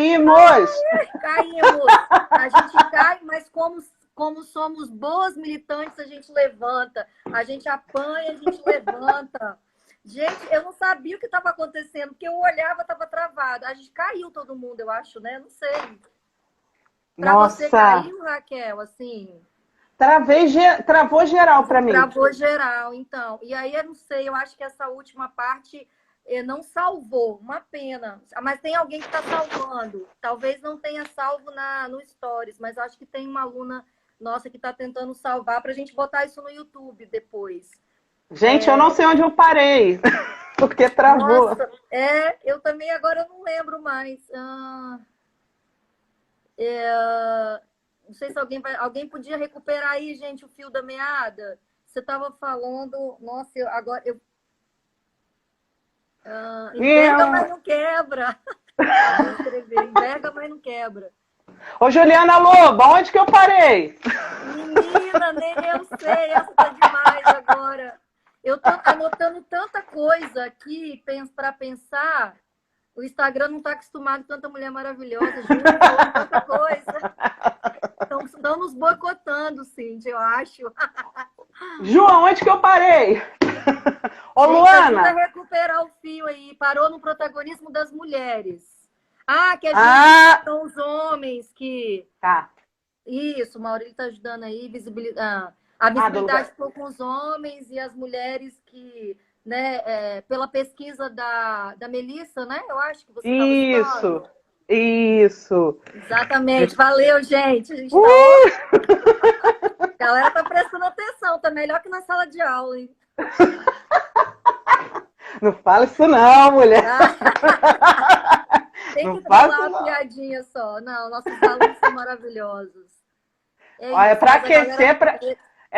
Caímos! Caímos. A gente cai, mas como somos boas militantes, a gente levanta. A gente apanha, a gente levanta. Gente, eu não sabia o que estava acontecendo, porque eu olhava, estava travado. A gente caiu todo mundo, eu acho, né? Não sei. Para você Nossa! caiu, Raquel, assim? Travou geral para mim. Travou geral, então. E aí, eu não sei, eu acho que essa última parte não salvou. Uma pena. Mas tem alguém que está salvando. Talvez não tenha salvo no Stories, mas eu acho que tem uma aluna nossa que está tentando salvar para a gente botar isso no YouTube depois. Gente, eu não sei onde eu parei, porque travou. Nossa, eu também agora eu não lembro mais. Não sei se alguém podia recuperar aí, gente, o fio da meada. Você estava falando, nossa, enverga, mas não quebra. Eu vou escrever, enverga, mas não quebra. Ô, Juliana Lobo, onde que eu parei? Menina, nem eu sei, essa tá demais agora. Eu tô anotando tanta coisa aqui para pensar. O Instagram não está acostumado com tanta mulher maravilhosa, junto, falando tanta coisa. Estão nos boicotando, Cindy, eu acho. Ju, onde que eu parei? Ô, gente, Luana! ajuda a recuperar o fio aí. Parou no protagonismo das mulheres. Que a gente são os homens que... Tá. Isso, o Maurílio está ajudando aí. A visibilidade ficou com os homens e as mulheres que... Né, pela pesquisa da Melissa, né? Eu acho que você estava citando. Isso. Exatamente. Valeu, gente. A gente A galera tá prestando atenção. Tá melhor que na sala de aula, hein? Não fala isso não, mulher. Tem que falar uma piadinha só. Não, nossos alunos são maravilhosos. É para aquecer,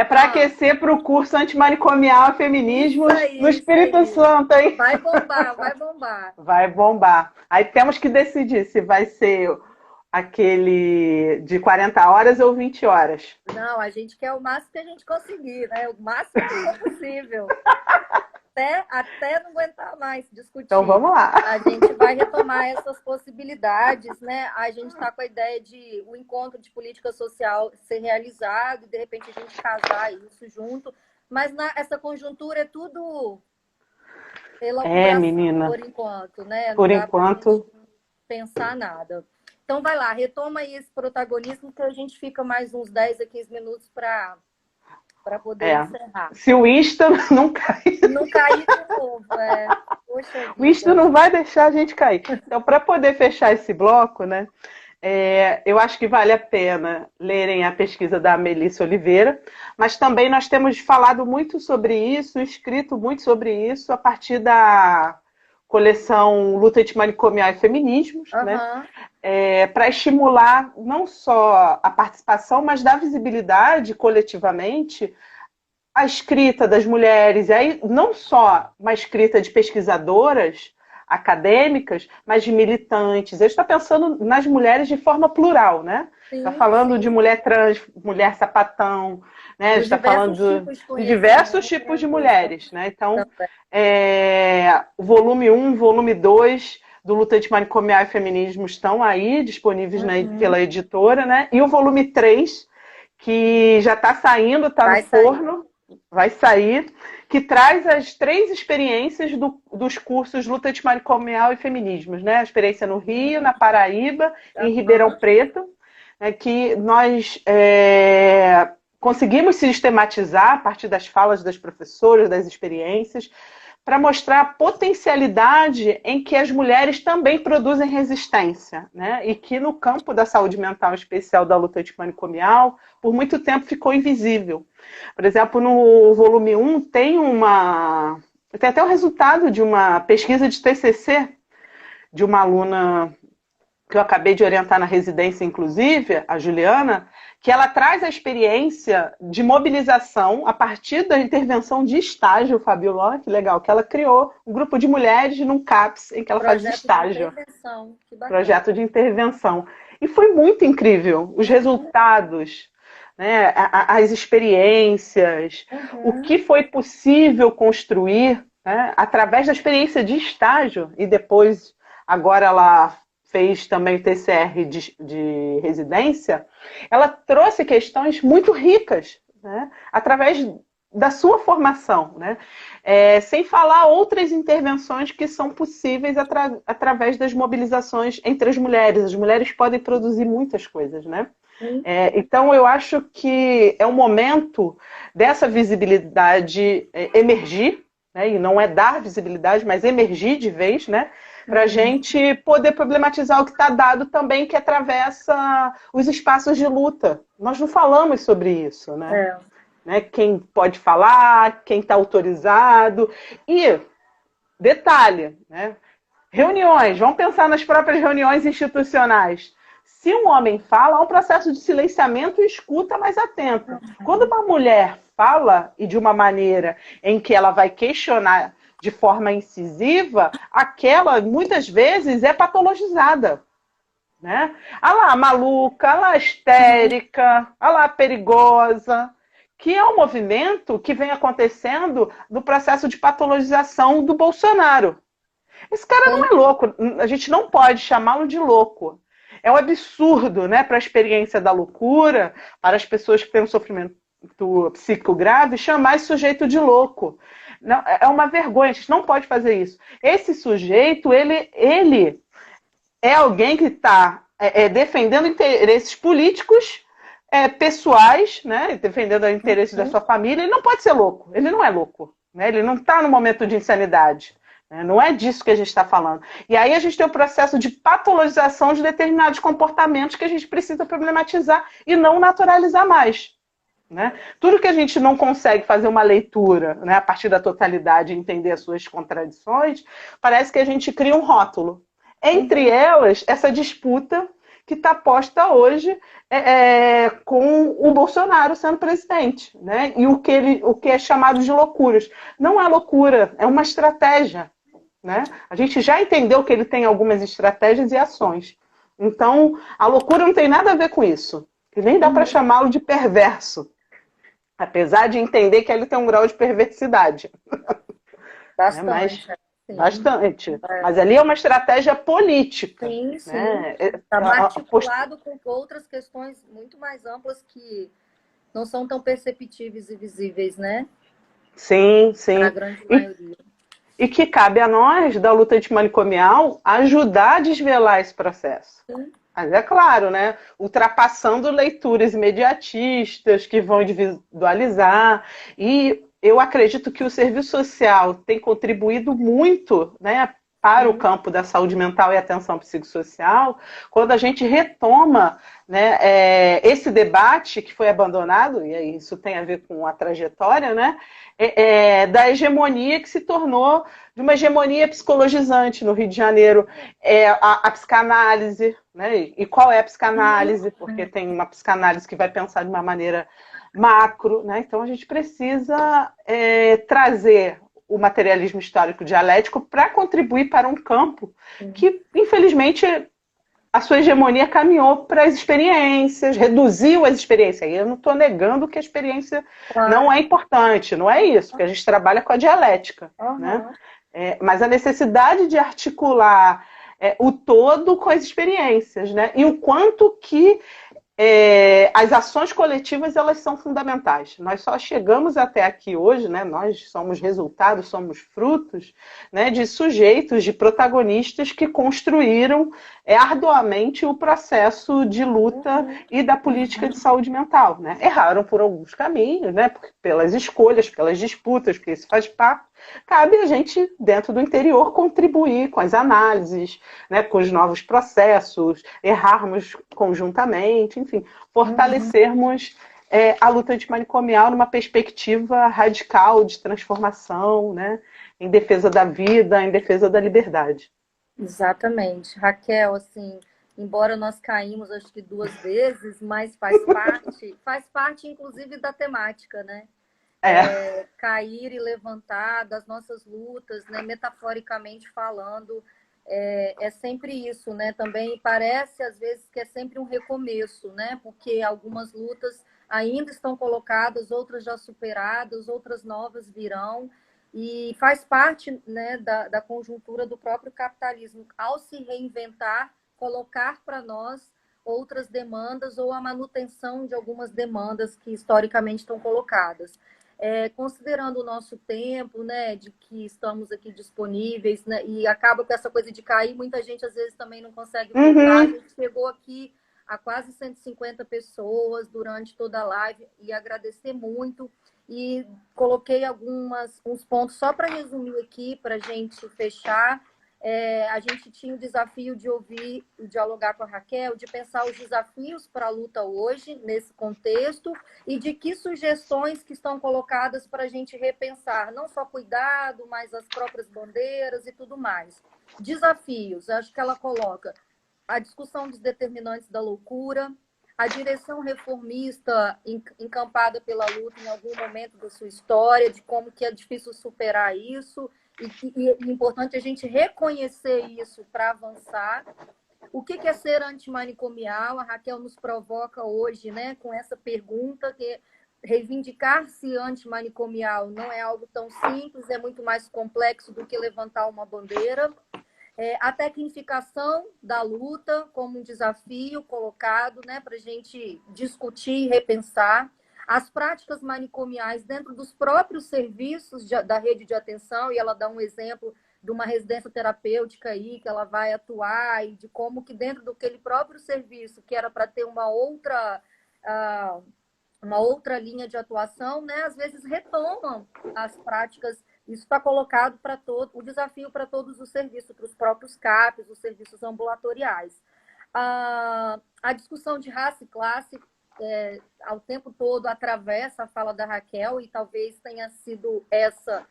para aquecer para o curso antimanicomial e feminismo no Espírito Santo, hein? Vai bombar, vai bombar. Vai bombar. Aí temos que decidir se vai ser aquele de 40 horas ou 20 horas. Não, a gente quer o máximo que a gente conseguir, né? O máximo que for possível. Até não aguentar mais discutir. Então vamos lá. A gente vai retomar essas possibilidades, né? A gente está com a ideia de o encontro de política social ser realizado e de repente a gente casar isso junto. Mas essa conjuntura é tudo pela menina. Por enquanto, né? Por enquanto. Pensar nada. Então vai lá, retoma aí esse protagonismo que a gente fica mais uns 10 a 15 minutos para poder encerrar. Se o Insta não cair. Não cair de novo, Poxa, o Insta não vai deixar a gente cair. Então, para poder fechar esse bloco, né? Eu acho que vale a pena lerem a pesquisa da Melissa Oliveira, mas também nós temos falado muito sobre isso, escrito muito sobre isso, a partir da coleção Luta Antimanicomial e Feminismos, né? Para estimular não só a participação, mas dar visibilidade coletivamente à escrita das mulheres, e aí não só uma escrita de pesquisadoras acadêmicas, mas de militantes. Eu estou pensando nas mulheres de forma plural, né? Está falando de mulher trans, mulher sapatão, né? Está falando de diversos tipos de mulheres, né? Então, o volume 1, volume 2 do Luta Antimanicomial e Feminismo estão aí, disponíveis pela editora, né? E o volume 3, que já está saindo, está no forno, vai sair, que traz as 3 experiências dos cursos Luta Antimanicomial e Feminismos, né? A experiência no Rio, na Paraíba e em Ribeirão Preto, né? Que nós conseguimos sistematizar a partir das falas das professoras, das experiências, para mostrar a potencialidade em que as mulheres também produzem resistência, né? E que no campo da saúde mental, em especial da luta antimanicomial, por muito tempo ficou invisível. Por exemplo, no volume 1 tem até o resultado de uma pesquisa de TCC de uma aluna que eu acabei de orientar na residência, inclusive, a Juliana, que ela traz a experiência de mobilização a partir da intervenção de estágio, Fabiola, que legal, que ela criou um grupo de mulheres num CAPS, em que ela faz estágio. Projeto de intervenção. E foi muito incrível, os resultados, né, as experiências, o que foi possível construir, né, através da experiência de estágio, e depois, agora ela fez também o TCR de residência, ela trouxe questões muito ricas, né, através da sua formação, né? Sem falar outras intervenções que são possíveis através das mobilizações entre as mulheres. As mulheres podem produzir muitas coisas, né? Então, eu acho que é um momento dessa visibilidade emergir, né? E não é dar visibilidade, mas emergir de vez, né? Para a gente poder problematizar o que está dado também, que atravessa os espaços de luta. Nós não falamos sobre isso, né? Quem pode falar, quem está autorizado. E, detalhe, né? Reuniões, vamos pensar nas próprias reuniões institucionais. Se um homem fala, há um processo de silenciamento e escuta mais atenta. Quando uma mulher fala, e de uma maneira em que ela vai questionar de forma incisiva, aquela, muitas vezes, é patologizada. Né? Ah lá, maluca, ah lá, histérica, ah lá, perigosa, que é um movimento que vem acontecendo no processo de patologização do Bolsonaro. Esse cara não é louco, a gente não pode chamá-lo de louco. É um absurdo, né, para a experiência da loucura, para as pessoas que têm um sofrimento psíquico grave, chamar esse sujeito de louco. Não, é uma vergonha, a gente não pode fazer isso. Esse sujeito, ele é alguém que está defendendo interesses políticos, pessoais, né, defendendo os interesses da sua família. Ele não pode ser louco, ele não é louco. Né, ele não está no momento de insanidade. Não é disso que a gente está falando. E aí a gente tem o processo de patologização de determinados comportamentos que a gente precisa problematizar e não naturalizar mais. Né? Tudo que a gente não consegue fazer uma leitura, né, a partir da totalidade e entender as suas contradições, parece que a gente cria um rótulo. Entre elas, essa disputa que está posta hoje com o Bolsonaro sendo presidente. Né? E o que é chamado de loucuras. Não é loucura, é uma estratégia. Né? A gente já entendeu que ele tem algumas estratégias e ações. Então, a loucura não tem nada a ver com isso. E nem dá para chamá-lo de perverso. Apesar de entender que ele tem um grau de perversidade. Bastante. Bastante. Mas ali é uma estratégia política. Sim, sim. Está articulado com outras questões muito mais amplas que não são tão perceptíveis e visíveis, né? Sim, sim. Para a grande maioria. E que cabe a nós, da luta antimanicomial, ajudar a desvelar esse processo. Sim. Mas é claro, né? Ultrapassando leituras imediatistas que vão individualizar. E eu acredito que o serviço social tem contribuído muito, né, para o campo da saúde mental e atenção psicossocial, quando a gente retoma, né, esse debate que foi abandonado, e isso tem a ver com a trajetória, né, da hegemonia que se tornou de uma hegemonia psicologizante no Rio de Janeiro, a psicanálise, né, e qual é a psicanálise? Porque tem uma psicanálise que vai pensar de uma maneira macro, né, então a gente precisa trazer o materialismo histórico dialético para contribuir para um campo que, infelizmente, a sua hegemonia caminhou para as experiências, reduziu as experiências. E eu não estou negando que a experiência não é importante, não é isso, porque a gente trabalha com a dialética. Né? Mas a necessidade de articular o todo com as experiências, né? E o quanto que as ações coletivas, elas são fundamentais. Nós só chegamos até aqui hoje, né? Nós somos resultados, somos frutos, né, de sujeitos, de protagonistas que construíram arduamente o processo de luta e da política de saúde mental. Né? Erraram por alguns caminhos, né? Pelas escolhas, pelas disputas, porque isso faz parte. Cabe a gente, dentro do interior, contribuir com as análises, né, com os novos processos, errarmos conjuntamente, enfim, fortalecermos a luta antimanicomial numa perspectiva radical de transformação, né, em defesa da vida, em defesa da liberdade. Exatamente. Raquel, assim, embora nós caímos acho que 2 vezes, mas faz parte inclusive da temática, né? Cair e levantar das nossas lutas, né? Metaforicamente falando, é sempre isso, né? Também parece às vezes que é sempre um recomeço, né? Porque algumas lutas ainda estão colocadas, outras já superadas, outras novas virão. E faz parte, né, da conjuntura do próprio capitalismo. Ao se reinventar, colocar para nós outras demandas ou a manutenção de algumas demandas que historicamente estão colocadas. Considerando o nosso tempo, né, de que estamos aqui disponíveis, né, e acaba com essa coisa de cair, muita gente às vezes também não consegue voltar. A gente chegou aqui a quase 150 pessoas durante toda a live e agradecer muito. E coloquei uns pontos só para resumir aqui, para a gente fechar. A gente tinha o desafio de ouvir e dialogar com a Raquel, de pensar os desafios para a luta hoje, nesse contexto, e de que sugestões que estão colocadas para a gente repensar, não só cuidado, mas as próprias bandeiras e tudo mais. Desafios, acho que ela coloca a discussão dos determinantes da loucura, a direção reformista encampada pela luta em algum momento da sua história, de como que é difícil superar isso, e é importante a gente reconhecer isso para avançar. O que é ser antimanicomial? A Raquel nos provoca hoje, né, com essa pergunta, que reivindicar-se antimanicomial não é algo tão simples, é muito mais complexo do que levantar uma bandeira. A tecnificação da luta como um desafio colocado, né, para a gente discutir e repensar. As práticas manicomiais dentro dos próprios serviços da rede de atenção, e ela dá um exemplo de uma residência terapêutica aí, que ela vai atuar, e de como que dentro daquele próprio serviço, que era para ter uma outra linha de atuação, né, às vezes retomam as práticas. Isso está colocado para o desafio para todos os serviços, para os próprios CAPs, os serviços ambulatoriais. A discussão de raça e classe, ao tempo todo, atravessa a fala da Raquel, e talvez tenha sido essa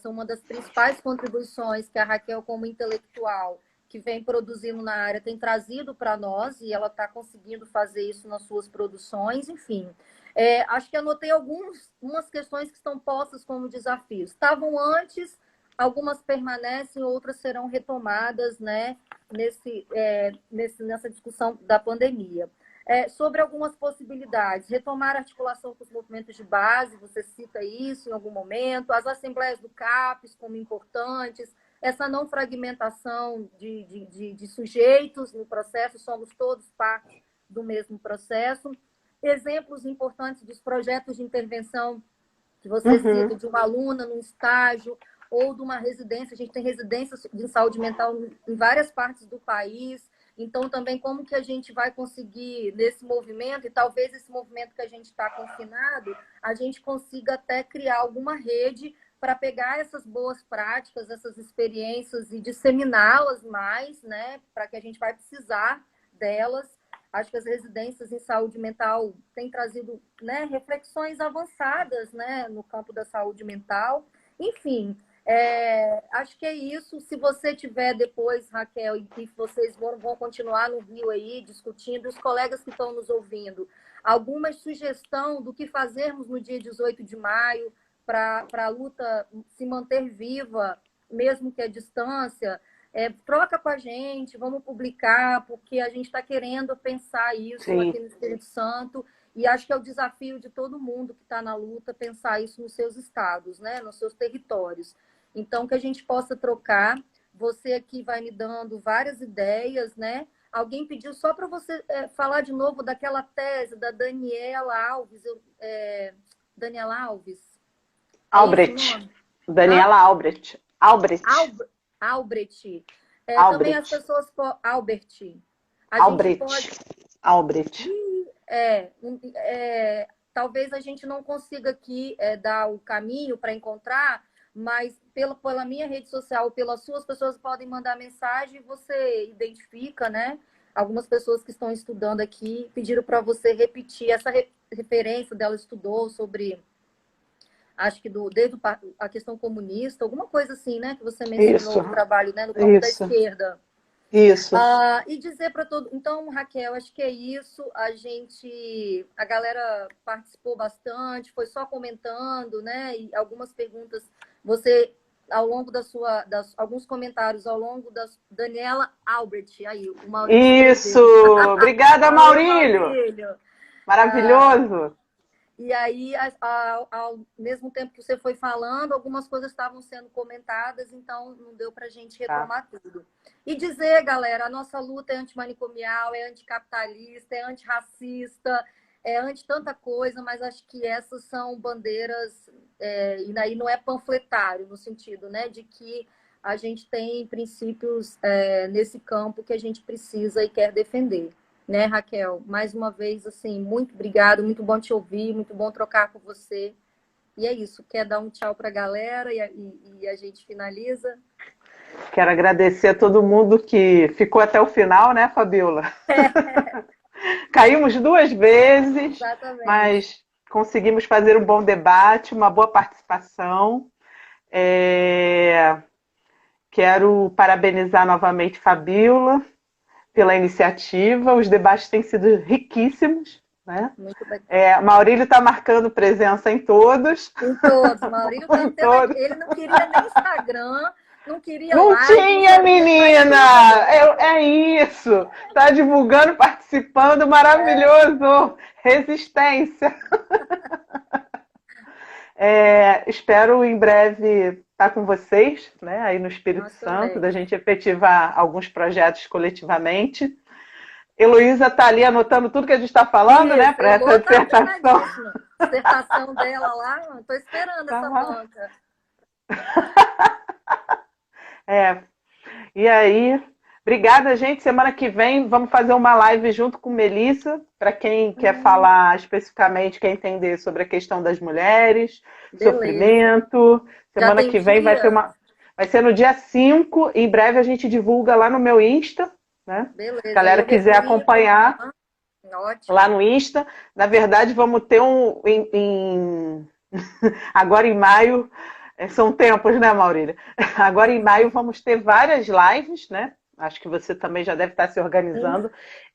uma das principais contribuições que a Raquel, como intelectual, que vem produzindo na área, tem trazido para nós, e ela está conseguindo fazer isso nas suas produções, enfim. Acho que anotei algumas questões que estão postas como desafios. Estavam antes, algumas permanecem, outras serão retomadas, né, nessa discussão da pandemia. Sobre algumas possibilidades, retomar a articulação com os movimentos de base, você cita isso em algum momento, as assembleias do CAPES como importantes, essa não fragmentação de sujeitos no processo, somos todos parte do mesmo processo. Exemplos importantes dos projetos de intervenção que você cita, de uma aluna num estágio ou de uma residência. A gente tem residências de saúde mental em várias partes do país. Então, também, como que a gente vai conseguir, nesse movimento, e talvez esse movimento que a gente está confinado, a gente consiga até criar alguma rede para pegar essas boas práticas, essas experiências e disseminá-las mais, né? Para que a gente vai precisar delas. Acho que as residências em saúde mental têm trazido, né, reflexões avançadas, né, no campo da saúde mental. Enfim, acho que é isso. Se você tiver depois, Raquel, e que vocês vão continuar no Rio aí, discutindo, os colegas que estão nos ouvindo, alguma sugestão do que fazermos no dia 18 de maio para a luta se manter viva, mesmo que à distância, troca com a gente, vamos publicar, porque a gente está querendo pensar isso aqui no Espírito Santo, e acho que é o desafio de todo mundo que está na luta, pensar isso nos seus estados, né, nos seus territórios. Então, que a gente possa trocar. Você aqui vai me dando várias ideias, né? Alguém pediu só para você falar de novo daquela tese da Daniela Alves. Daniela Alves? Albrecht. Daniela Albrecht. Albrecht. Albrecht. Albrecht. Também as pessoas... Albrecht. Albrecht. Talvez a gente não consiga aqui dar o caminho para encontrar, mas pela minha rede social, pelas suas, pessoas podem mandar mensagem e você identifica, né? Algumas pessoas que estão estudando aqui pediram para você repetir essa referência dela, estudou sobre, acho que desde a questão comunista, alguma coisa assim, né? Que você mencionou no trabalho, né? No campo da esquerda. Isso. E dizer para todo... Então, Raquel, acho que é isso. A galera participou bastante, foi só comentando, né? E algumas perguntas, você, ao longo alguns comentários, ao longo da Daniela Albrecht, aí, o Maurílio. Isso! Obrigada, Maurílio! Maravilhoso! E aí, ao mesmo tempo que você foi falando, algumas coisas estavam sendo comentadas, então não deu para a gente Tá. retomar tudo. E dizer, galera, a nossa luta é antimanicomial, é anticapitalista, é antirracista, é anti tanta coisa, mas acho que essas são bandeiras, e daí não é panfletário, no sentido, né, de que a gente tem princípios nesse campo que a gente precisa e quer defender. Né, Raquel? Mais uma vez, assim, muito obrigado, muito bom te ouvir, muito bom trocar com você. E é isso, quer dar um tchau para a galera e a gente finaliza? Quero agradecer a todo mundo que ficou até o final, né, Fabiola? Caímos 2 vezes, Exatamente. mas conseguimos fazer um bom debate, uma boa participação. Quero parabenizar novamente Fabiola pela iniciativa. Os debates têm sido riquíssimos, né? Muito bem. Maurílio está marcando presença em todos. Em todos. Maurílio tá tendo... Ele não queria nem Instagram, não queria não live. Tinha, menina! É isso! Tá divulgando, participando, maravilhoso! Resistência! Espero em breve estar com vocês, né, aí no Espírito Santo, da gente efetivar alguns projetos coletivamente. Heloísa está ali anotando tudo que a gente está falando, isso, né, para essa dissertação. Dissertação dela lá, estou esperando essa banca. E aí, obrigada, gente. Semana que vem vamos fazer uma live junto com Melissa, para quem quer falar especificamente, quer entender sobre a questão das mulheres, sofrimento. Semana que vem vai ser no dia 5. Em breve a gente divulga lá no meu Insta, né? Beleza. Se a galera quiser acompanhar lá no Insta. Na verdade, vamos ter agora em maio. São tempos, né, Maurília? Agora em maio vamos ter várias lives, né? Acho que você também já deve estar se organizando.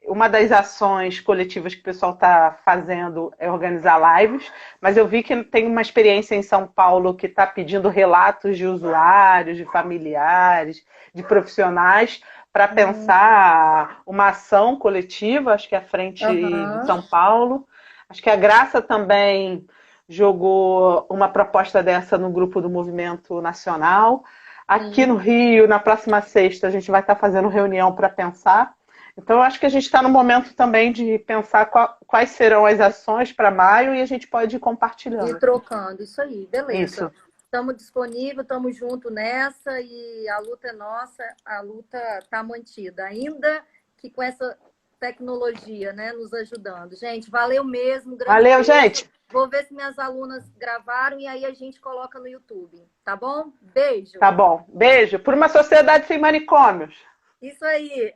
Uma das ações coletivas que o pessoal está fazendo é organizar lives, mas eu vi que tem uma experiência em São Paulo que está pedindo relatos de usuários, de familiares, de profissionais, para pensar uma ação coletiva, acho que é a Frente de São Paulo. Acho que a Graça também jogou uma proposta dessa no grupo do Movimento Nacional. Aqui no Rio, na próxima sexta, a gente vai estar fazendo reunião para pensar. Então, eu acho que a gente está no momento também de pensar quais serão as ações para maio e a gente pode ir compartilhando. E trocando, isso aí, beleza. Isso. Estamos disponíveis, estamos juntos nessa e a luta é nossa, a luta está mantida, ainda que com essa tecnologia, né, nos ajudando. Gente, valeu mesmo. Valeu, beijo. Gente. Vou ver se minhas alunas gravaram e aí a gente coloca no YouTube, tá bom? Beijo. Tá bom. Beijo. Por uma sociedade sem manicômios. Isso aí.